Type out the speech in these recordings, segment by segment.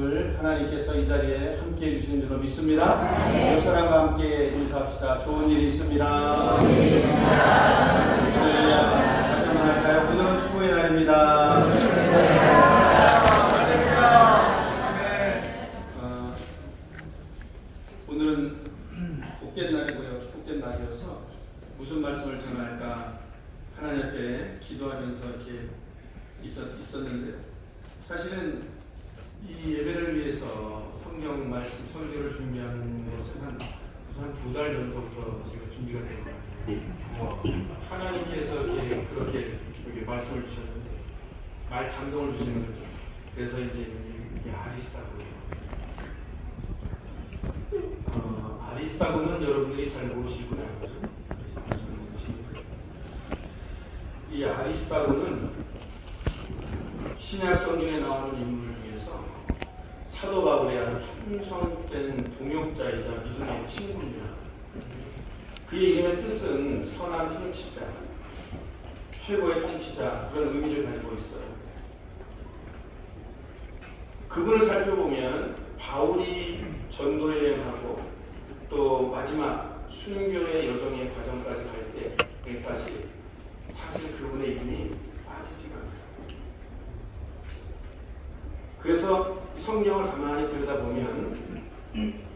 오늘 하나님께서 이 자리에 함께 해주신 줄로 믿습니다. 네. 옆 사람과 함께 인사합시다. 좋은 일이 있습니다. 다시 한번 할까요? 오늘은 수고의 날입니다. 오늘은 복된 날이고요. 축복된 날이어서 무슨 말씀을 전할까 하나님 앞에 기도하면서 이렇게 있었는데, 사실은 이 예배를 위해서 성경 말씀 설교를 준비하는 것은 한 2달 전부터 제가 준비가 된 것 같아요. 하나님께서 그렇게 말씀을 주셨는데, 말 감동을 주시는 거죠. 그래서 이제 이 아리스타고는 여러분들이 잘 모르시고 알죠? 이 아리스타고는 신약 성경에 나오는 인물 중에서 사도 바울의 아주 충성된 동역자이자 믿음의 친구입니다. 그의 이름의 뜻은 선한 통치자, 최고의 통치자, 그런 의미를 가지고 있어요. 그분을 살펴보면 바울이 전도 여행하고 또 마지막 순교의 여정의 과정까지 갈 때까지 사실 그분의 이름이 빠지지가 않아요. 그래서 성경을 가만히 들여다보면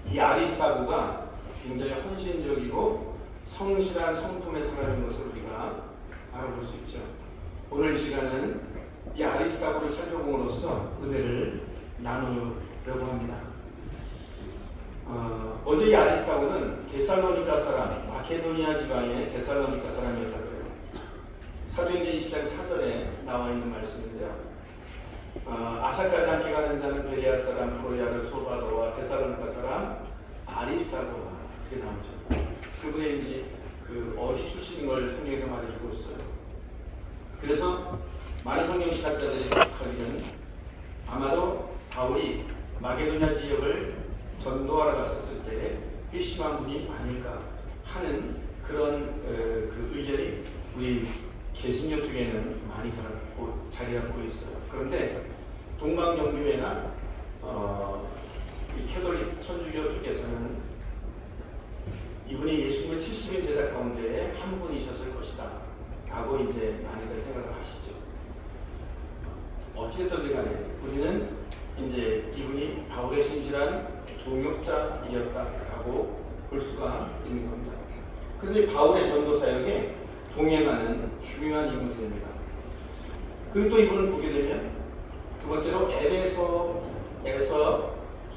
이 아리스타고가 굉장히 헌신적이고 성실한 성품의 사람인 것을 우리가 알아볼 수 있죠. 오늘 이 시간은 이 아리스타고를 살펴봄으로써 은혜를 나누려고 합니다. 먼저 이 아리스타고는 데살로니가 사람, 마케도니아 지방의 데살로니가 사람이었다고 해요. 사도행전 20장 4절에 나와 있는 말씀인데요. 아사까지 함께 가는 자는 베레아 사람 브로야르 소바도와 데살로니가 사람 아리스타고가 이렇게 나오죠. 그분의 이제 어디 출신인 걸 성경에서 말해주고 있어요. 그래서 많은 성경 시각자들이 생각하기는 아마도 바울이 마게도냐 지역을 전도하러 갔었을 때 회심한 분이 아닐까 하는 그런 그 의견이 우리 개신교 중에는 많이 자리 잡고 있어요. 그런데 동방정교회나 이 캐톨릭 천주교 쪽에서는 이분이 예수님의 70인 제자 가운데 한 분이셨을 것이다 라고 이제 많이들 생각을 하시죠. 어찌됐든 간에 우리는 이제 이분이 바울의 신실한 동역자이었다라고 볼 수가 있는 겁니다. 그래서 이 바울의 전도 사역에 동행하는 중요한 인물이 됩니다. 그리고 또 이분을 보게 되면 두 번째로 에베소에서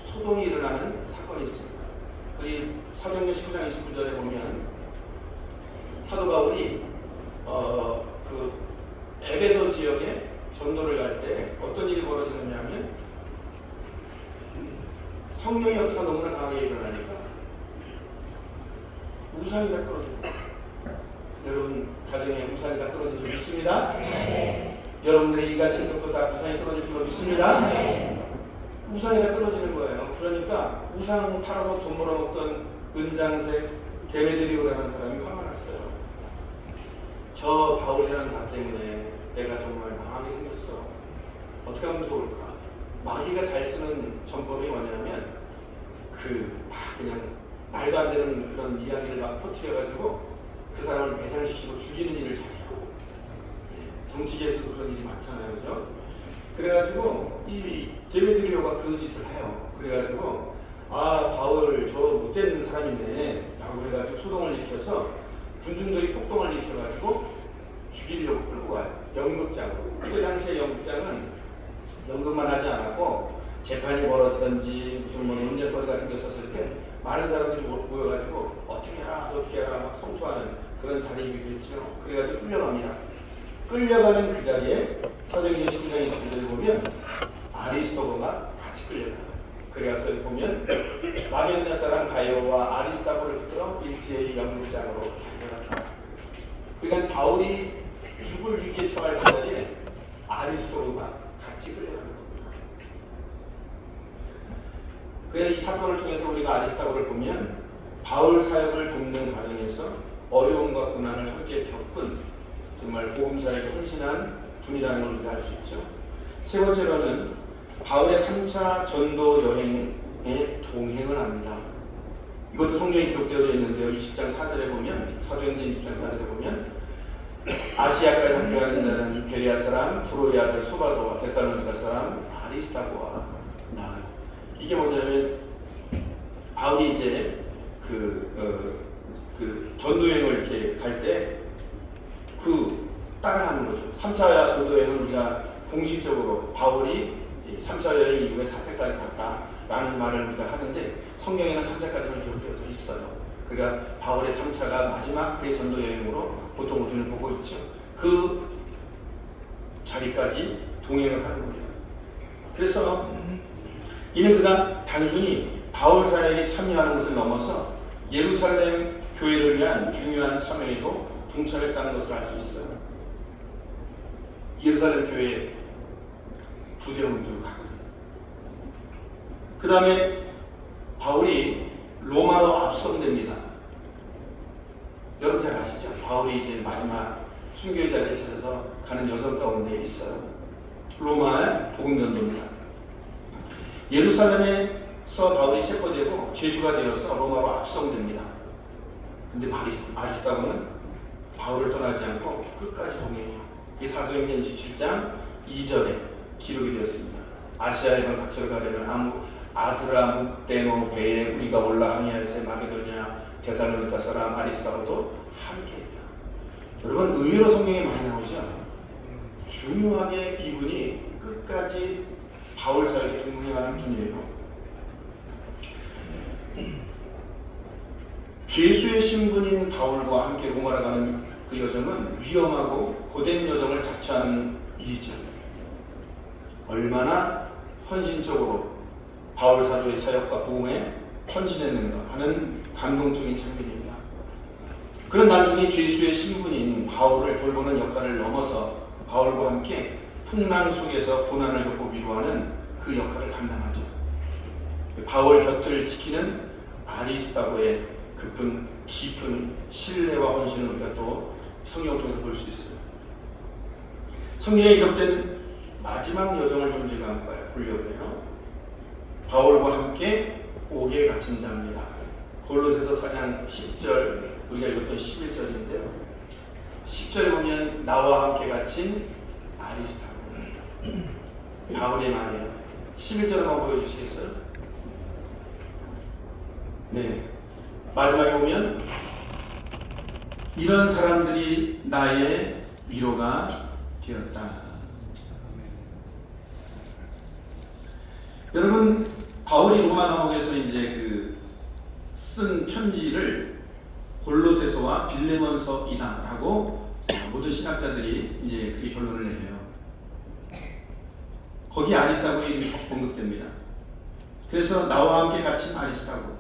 소동이 일어나는 사건이 있습니다. 이 사도행전 19장 29절에 보면 사도 바울이 그 에베소 지역에 전도를 갈 때 어떤 일이 벌어지느냐 하면 성령의 역사가 너무나 강하게 일어나니까 우상이 다 떨어져요. 여러분 가정에 우상이 다 떨어진 줄 믿습니다? 네. 여러분들의 일가 친척도 다 우상이 떨어질 줄 믿습니다? 네. 우상이 다 떨어지는 거예요. 그러니까 우상 팔아서 돈 벌어먹던 은장색 데메드리오라는 사람이 화가 났어요. 저 바울이라는 다 때문에 내가 정말 망하게 생겼어. 어떻게 하면 좋을까? 마귀가 잘 쓰는 전법이 뭐냐면 그냥 말도 안 되는 그런 이야기를 막 퍼뜨려가지고 그 사람을 매장시키고 죽이는 일을 잘해요. 정치계에서도 그런 일이 많잖아요, 그죠? 그래가지고 이 데메드리오가 그 짓을 해요. 그래가지고 바울 저 못되는 사람이네 라고 해가지고 소동을 일으켜서 군중들이 폭동을 일으켜가지고 죽이려고 끌고 가요. 연극장으로. 그 당시에 연극장은 연극만 하지 않았고 재판이 벌어지든지 무슨 논쟁거리가 생겼었을 때 많은 사람들이 모여가지고 어떻게 해라 막 성토하는 그런 자리이기도 했죠. 그래가지고 끌려갑니다. 끌려가는 그 자리에 사도행전 19장 29절에 보면 아리스토고가 같이 끌려가요. 그래서 보면 마게도냐 사람 가이오와 아리스타고를 붙들어 일제히 연극장으로 달려갔다. 그러니까 바울이 죽을 위기에 처할 그 자리에 아리스토고가 같이 끌려가는 겁니다. 그래서 이 사건을 통해서 우리가 아리스타고를 보면 바울 사역을 돕는 과정에서 어려움과 고난을 함께 겪은 정말 복음사에게 헌신한 분이라는 걸 우리가 알 수 있죠. 세 번째로는 바울의 3차 전도 여행에 동행을 합니다. 이것도 성경에 기록되어 있는데요. 20장 4절에 보면, 사도행전 20장 4절에 보면 아시아까지 함께하는 자는 베레아 사람 브로의 아들 소바도와 데살로니가 사람 아리스타고와 나아요. 이게 뭐냐면 바울이 이제 그 전도여행을 이렇게 갈 때 따라가는 거죠. 3차 전도여행은 우리가 공식적으로 바울이 3차 여행 이후에 4차까지 갔다라는 말을 우리가 하는데 성경에는 3차까지만 기록되어져 있어요. 그러니까 바울의 3차가 마지막 그의 전도여행으로 보통 우리는 보고 있죠. 그 자리까지 동행을 하는 겁니다. 그래서 이는 그가 단순히 바울 사역에 참여하는 것을 넘어서 예루살렘 교회를 위한 중요한 사명에도 동참했다는 것을 알 수 있어요. 예루살렘 교회 부재원들을 가거든요. 그 다음에 바울이 로마로 압송됩니다. 여러분 잘 아시죠? 바울이 이제 마지막 순교의 자리에 찾아서 가는 여성 가운데 있어요. 로마의 복음전도입니다. 예루살렘에서 바울이 체포되고 죄수가 되어서 로마로 압송됩니다. 근데 아리스타고는 바울을 떠나지 않고 끝까지 동행해요. 이 사도행전 27장 2절에 기록이 되었습니다. 아시아에 간 각처를 가려면 아드라 묵데노 배에 우리가 올라 항해할새 마게도냐 데살로니가 사람 아리스타고도 함께했다. 여러분 의외로 성경에 많이 나오죠. 중요하게 이분이 끝까지 바울 사역에 동행하는 분이에요. 죄수의 신분인 바울과 함께 로마로 가는 그 여정은 위험하고 고된 여정을 자처하는 일이죠. 얼마나 헌신적으로 바울 사도의 사역과 복음에 헌신했는가 하는 감동적인 장면입니다. 그런 단순히 죄수의 신분인 바울을 돌보는 역할을 넘어서 바울과 함께 풍랑 속에서 고난을 겪고 위로하는 그 역할을 감당하죠. 바울 곁을 지키는 아리스타고의 깊은 신뢰와 헌신을 우리가 또 성경을 통해서 볼 수 있어요. 성경에 기록된 마지막 여정을 좀 제가 한번 보려고 해요. 바울과 함께 옥에 갇힌 자입니다. 골로새서 4장 10절, 우리가 읽었던 11절인데요. 10절에 보면 나와 함께 갇힌 아리스타고, 바울의 말이에요. 11절 한번 보여주시겠어요? 네. 마지막에 보면 이런 사람들이 나의 위로가 되었다. 여러분, 바울이 로마 감옥에서 이제 쓴 편지를 골로새서와 빌레몬서이다라고 모든 신학자들이 이제 그게 결론을 내려요. 거기 아리스타고의 이름이 언급됩니다. 그래서 나와 함께 갇힌 아리스타고.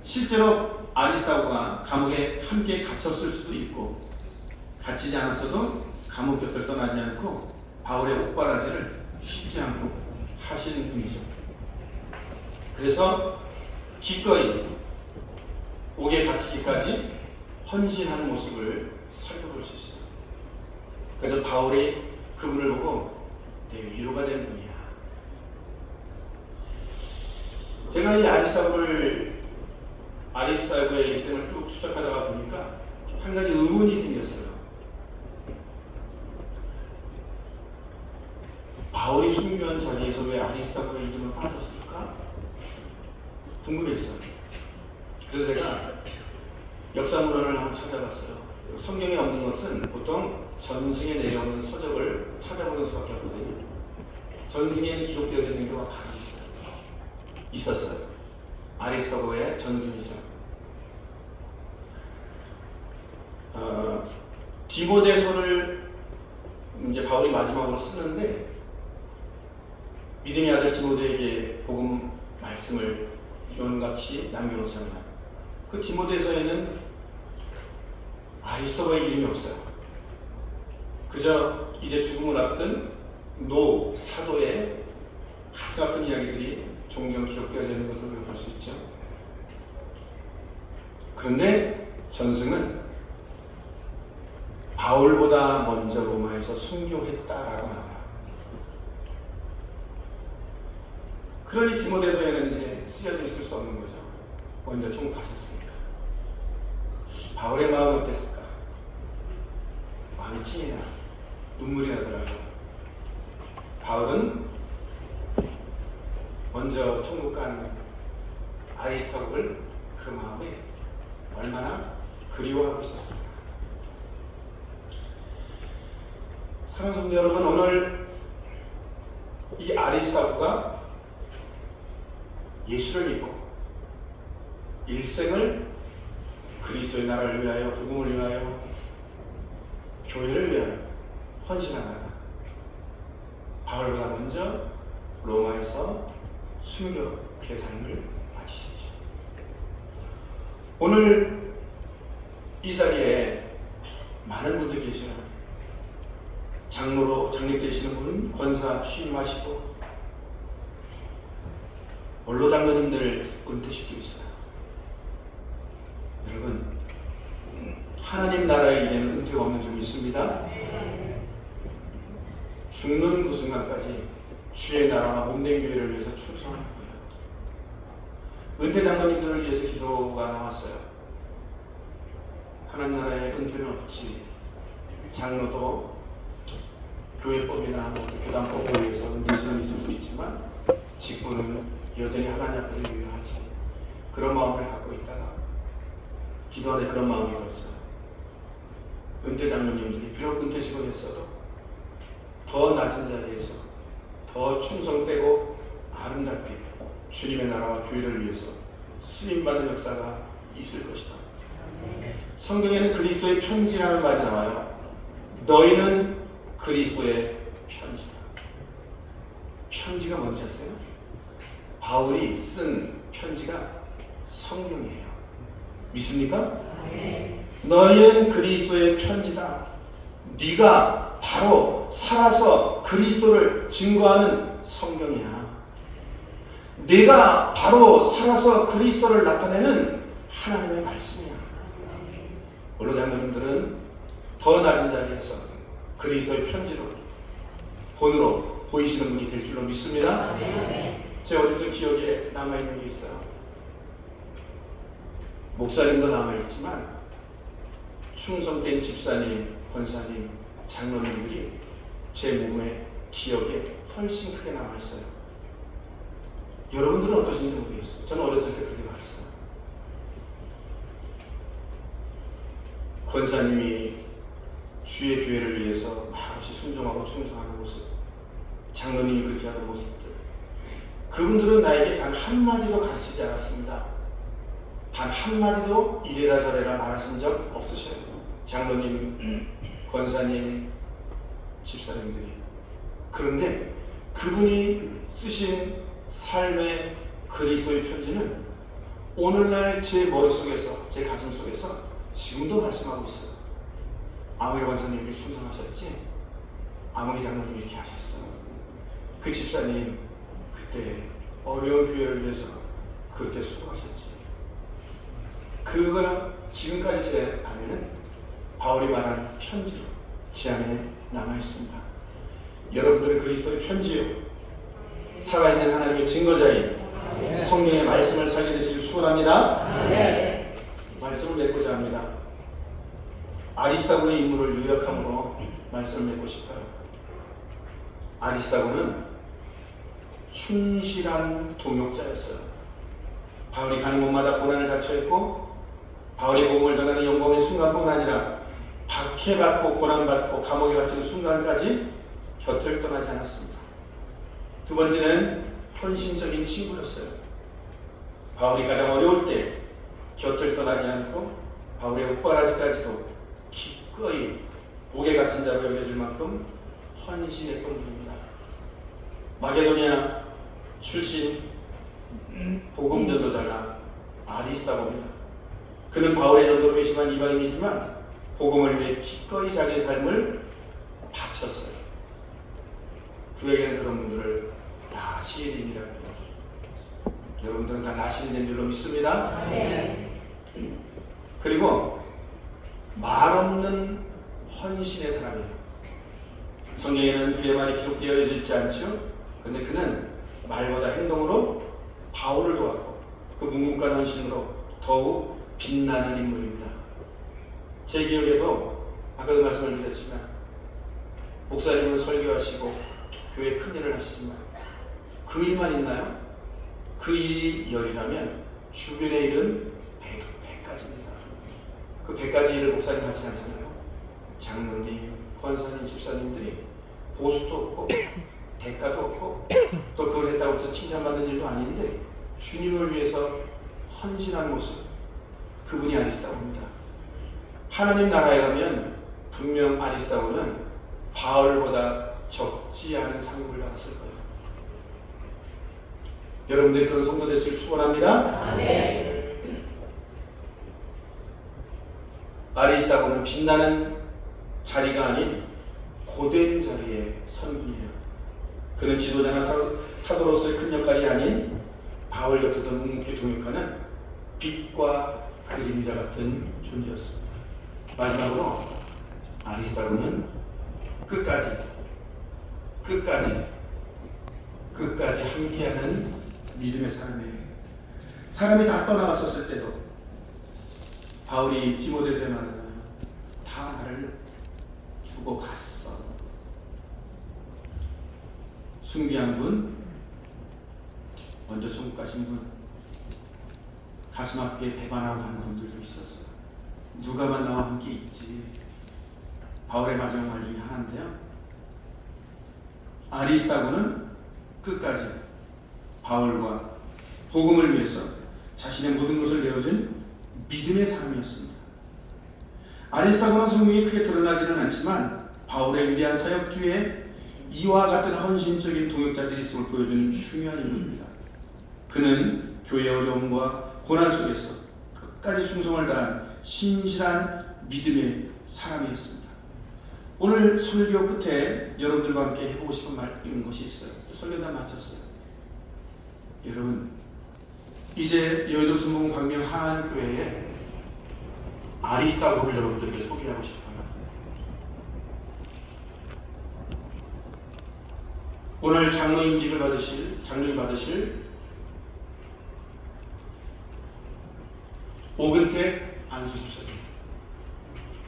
실제로 아리스타고가 감옥에 함께 갇혔을 수도 있고, 갇히지 않았어도 감옥 곁을 떠나지 않고 바울의 옥바라지를 쉬지 않고 하시는 분이죠. 그래서 기꺼이 옥에 갇히기까지 헌신하는 모습을 살펴볼 수 있어요. 그래서 바울이 그분을 보고 내 위로가 되는 분이야. 제가 이 아리스타고의 일생을 쭉 추적하다가 보니까 한 가지 의문이 생겼어요. 바울이 순교한 자리에서 왜 아리스타고의 이름을 빠졌을까? 궁금했어요. 그래서 제가 역사문헌을 한번 찾아봤어요. 성경에 없는 것은 보통 전승에 내려오는 서적을 찾아보는 수밖에 없거든요. 전승에는 기록되어 있는 경우가 간혹 있었어요. 아리스타고의 전승이죠. 디모데서를 이제 바울이 마지막으로 쓰는데 믿음의 아들 디모데에게 복음 말씀을 유언같이 남겨놓잖아요. 그 디모데서에는 아리스타고의 이름이 없어요. 그저 이제 죽음을 앞둔 노 사도의 가슴 아픈 이야기들이 종종 기록되어 있는 것을 볼 수 있죠. 그런데 전승은 바울보다 먼저 로마에서 순교했다라고 나와요. 그러니 디모데서에는 이제 쓰여져 있을 수 없는 거죠. 먼저 총독하셨으니까. 바울의 마음은 어땠을까? 마음이 찡해요. 눈물이 나더라고요. 바울은 먼저 총독한 아리스토블을 그 마음에 얼마나 그리워하고 있었습니다. 사랑하는 성도 여러분, 오늘 이 아리스토블가 예수를 믿고 일생을 그리스도의 나라를 위하여, 복음을 위하여, 교회를 위하여 헌신하다가 바울보다 먼저 로마에서 순교의 삶을 마치셨죠. 오늘 이 자리에 많은 분들이 계셔요. 장로로 장립되시는 분은 권사 취임하시고, 원로 장로님들 은퇴식도 있어요. 여러분, 하나님 나라의 일에는 은퇴가 없는 줄 믿습니다. 죽는 그 순간까지 주의 나라와 몸된 교회를 위해서 충성하는 거예요. 은퇴 장로님들을 위해서 기도가 나왔어요. 하나님 나라에 은퇴는 없지. 장로도 교회법이나 교단법에 의해서 은퇴는 있을 수 있지만 직분은 여전히 하나님 앞에 유효하지. 그런 마음을 갖고 있다가 기도 안에 그런 마음이 들었어요. 은퇴 장로님들이 비록 은퇴식을 했어도 더 낮은 자리에서 더 충성되고 아름답게 주님의 나라와 교회를 위해서 쓰임받는 역사가 있을 것이다. 성경에는 그리스도의 편지라는 말이 나와요. 너희는 그리스도의 편지다. 편지가 뭔지 아세요? 바울이 쓴 편지가 성경이에요. 믿습니까? 너희는 그리스도의 편지다. 네가 바로 살아서 그리스도를 증거하는 성경이야. 네가 바로 살아서 그리스도를 나타내는 하나님의 말씀이야. 원로 장로님들은 더 낮은 자리에서 그리스도의 편지로, 본으로 보이시는 분이 될 줄로 믿습니다. 제 어릴 적 기억에 남아있는 게 있어요. 목사님도 남아있지만 충성된 집사님, 권사님, 장로님들이 제 몸에, 기억에 훨씬 크게 남아있어요. 여러분들은 어떠신지 모르겠어요. 저는 어렸을 때 그렇게 봤어요. 권사님이 주의 교회를 위해서 말없이 순종하고 충성하는 모습, 장로님이 그렇게 하는 모습들, 그분들은 나에게 단 한마디도 가르치지 않았습니다. 단 한마디도 이래라 저래라 말하신 적 없으셔요. 장로님, 권사님, 집사님들이. 그런데 그분이 쓰신 삶의 그리스도의 편지는 오늘날 제 머릿속에서, 제 가슴 속에서 지금도 말씀하고 있어요. 아무리 권사님 이렇게 충성하셨지, 아무리 장로님 이렇게 하셨어, 그 집사님 그때 어려운 교회를 위해서 그렇게 수고하셨지. 그거가 지금까지 제 안에는 바울이 말한 편지로 제 안에 남아있습니다. 여러분들은 그리스도의 편지요, 살아있는 하나님의 증거자인 성령의 말씀을 살게 되시길 축원합니다. 말씀을 맺고자 합니다. 아리스토블의 인물을 요약함으로 말씀을 맺고 싶어요. 아리스토블은 충실한 동역자였어요. 바울이 가는 곳마다 고난을 자초했고, 바울이 복음을 전하는 영광의 순간뿐 아니라 박해받고 고난받고 감옥에 갇히는 순간까지 곁을 떠나지 않았습니다. 두 번째는 헌신적인 친구였어요. 바울이 가장 어려울 때 곁을 떠나지 않고 바울의 옥바라지까지도 기꺼이 목에 갇힌 자로 여겨질 만큼 헌신했던 분입니다. 마게도니아 출신 복음 전도자가 아리스토블입니다. 그는 바울의 전도로 회심한 이방인이지만 복음을 위해 기꺼이 자기의 삶을 바쳤어요. 그에게는 그런 분들을 나시린이라고 해요. 여러분들은 다 나시린인 줄로 믿습니다. 그리고 말없는 헌신의 사람이에요. 성경에는 그의 말이 기록되어 있지 않죠? 그런데 그는 말보다 행동으로 바울을 도왔고 그 묵묵한 헌신으로 더욱 빛나는 인물입니다. 제 기억에도 아까도 말씀을 드렸지만 목사님은 설교하시고 교회 큰일을 하시지만 그 일만 있나요? 그 일이 열이라면 주변의 일은 100가지입니다. 그 100가지 일을 목사님 하지 않잖아요. 장로님, 권사님, 집사님들이 보수도 없고 대가도 없고 또 그걸 했다고 해서 칭찬받는 일도 아닌데 주님을 위해서 헌신한 모습, 그분이 아리스다고입니다. 하나님 나라에 가면 분명 아리스다고는 바울보다 적지 않은 상급을 받았을 거예요. 여러분들이 그런 성도 되시길 축원합니다. 아멘. 아리스다고는 빛나는 자리가 아닌 고된 자리에 선 분이에요. 그는 지도자나 사도로서의 큰 역할이 아닌 바울 곁에서 묵묵히 동역하는 빛과 그림자 같은 존재였습니다. 마지막으로 아리스다고는 끝까지 함께하는 믿음의 사람이에요. 사람이 다 떠나갔었을 때도 바울이 디모데서에 말하잖아요. 다 나를 두고 갔어. 순기한 분, 먼저 천국 가신 분, 가슴 아프게 배반하고 간 분들도 있었어요. 누가만 나와 함께 있지. 바울의 마지막 말 중에 하나인데요. 아리스다고는 끝까지 바울과 복음을 위해서 자신의 모든 것을 내어준 믿음의 사람이었습니다. 아리스다고는 성경이 크게 드러나지는 않지만 바울의 위대한 사역주에 이와 같은 헌신적인 동역자들이 있음을 보여주는 중요한 인물입니다. 그는 교회의 어려움과 고난 속에서 끝까지 충성을 다한 신실한 믿음의 사람이었습니다. 오늘 설교 끝에 여러분들과 함께 해보고 싶은 말인 것이 있어요. 설교 다 마쳤어요. 여러분, 이제 여의도 순봉 광명 하안교회에 아리스다고를 여러분들에게 소개하고 싶어요. 오늘 장로임직을 장로임 받으실 오근택 안수집사님,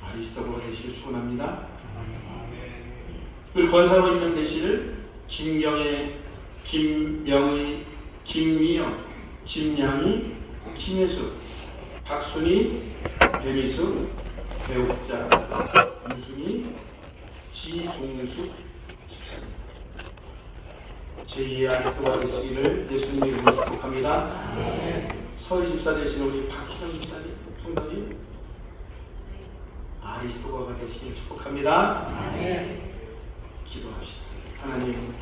아리스다고가 되시길 축원합니다. 그리고 권사로 임명되실 김경애, 김명의, 김미영, 김양희, 김혜수, 박순희, 배미수, 배옥자, 유순희, 지종숙 집사님, 제2의 아리스도가 되시기를 예수님의 이름으로 축복합니다. 서희 집사 되시는 우리 박희정 집사님, 통장님, 아리스도가 되시기를 축복합니다. 기도합시다. 하나님,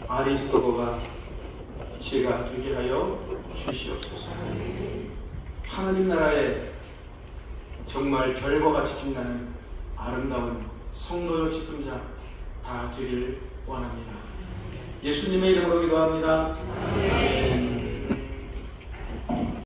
아리스도가 제가 되게 하여 주시옵소서. 하나님 나라에 정말 별과 같이 빛나는 아름다운 성도요 직분자 다 되길 원합니다. 예수님의 이름으로 기도합니다. 아멘.